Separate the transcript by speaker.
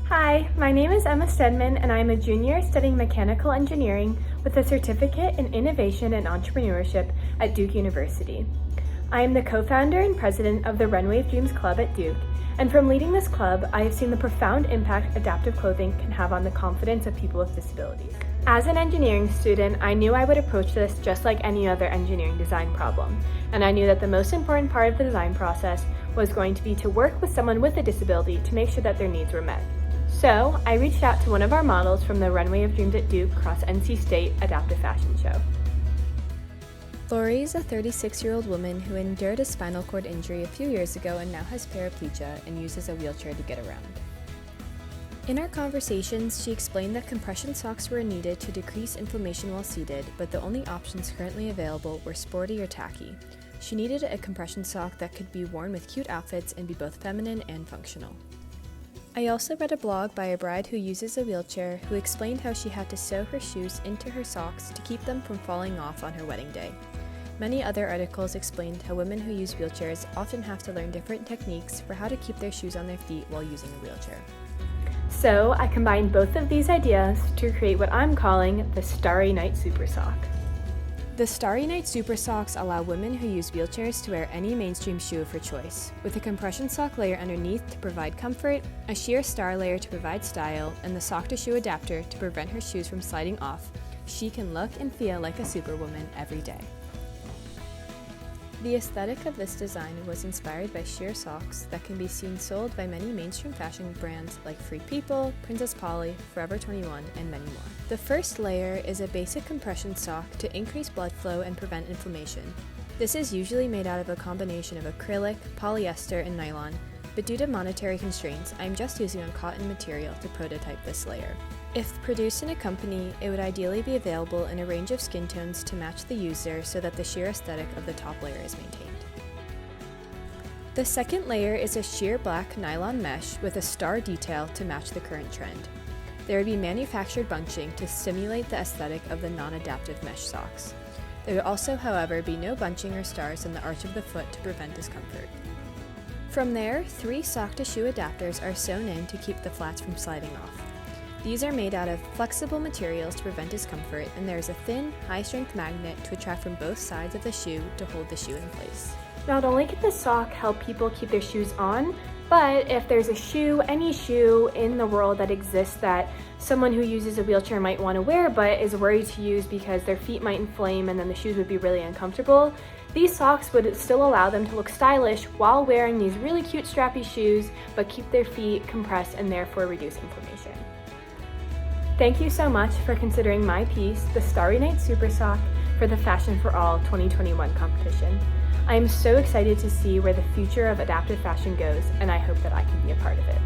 Speaker 1: Hi, my name is Emma Steadman and I am a junior studying mechanical engineering with a certificate in innovation and entrepreneurship at Duke University. I am the co-founder and president of the Runway of Dreams Club at Duke, and from leading this club, I have seen the profound impact adaptive clothing can have on the confidence of people with disabilities. As an engineering student, I knew I would approach this just like any other engineering design problem, and I knew that the most important part of the design process was going to be to work with someone with a disability to make sure that their needs were met. So, I reached out to one of our models from the Runway of Dreams at Duke Cross NC State Adaptive Fashion Show.
Speaker 2: Lori is a 36-year-old woman who endured a spinal cord injury a few years ago and now has paraplegia and uses a wheelchair to get around. In our conversations, she explained that compression socks were needed to decrease inflammation while seated, but the only options currently available were sporty or tacky. She needed a compression sock that could be worn with cute outfits and be both feminine and functional. I also read a blog by a bride who uses a wheelchair who explained how she had to sew her shoes into her socks to keep them from falling off on her wedding day. Many other articles explained how women who use wheelchairs often have to learn different techniques for how to keep their shoes on their feet while using a wheelchair.
Speaker 1: So, I combined both of these ideas to create what I'm calling the Starry Night Super Sock.
Speaker 2: The Starry Night Super Socks allow women who use wheelchairs to wear any mainstream shoe of her choice, with a compression sock layer underneath to provide comfort, a sheer star layer to provide style, and the sock-to-shoe adapter to prevent her shoes from sliding off. She can look and feel like a superwoman every day. The aesthetic of this design was inspired by sheer socks that can be seen sold by many mainstream fashion brands like Free People, Princess Polly, Forever 21, and many more. The first layer is a basic compression sock to increase blood flow and prevent inflammation. This is usually made out of a combination of acrylic, polyester, and nylon, but due to monetary constraints, I'm just using a cotton material to prototype this layer. If produced in a company, it would ideally be available in a range of skin tones to match the user so that the sheer aesthetic of the top layer is maintained. The second layer is a sheer black nylon mesh with a star detail to match the current trend. There would be manufactured bunching to stimulate the aesthetic of the non-adaptive mesh socks. There would also, however, be no bunching or stars in the arch of the foot to prevent discomfort. From there, 3 sock-to-shoe adapters are sewn in to keep the flats from sliding off. These are made out of flexible materials to prevent discomfort, and there is a thin, high-strength magnet to attract from both sides of the shoe to hold the shoe in place.
Speaker 1: Not only can the sock help people keep their shoes on, but if there's a shoe, any shoe in the world that exists that someone who uses a wheelchair might want to wear but is worried to use because their feet might inflame and then the shoes would be really uncomfortable, these socks would still allow them to look stylish while wearing these really cute strappy shoes but keep their feet compressed and therefore reduce inflammation. Thank you so much for considering my piece, the Starry Night Super Sock, for the Fashion for All 2021 competition. I am so excited to see where the future of adaptive fashion goes, and I hope that I can be a part of it.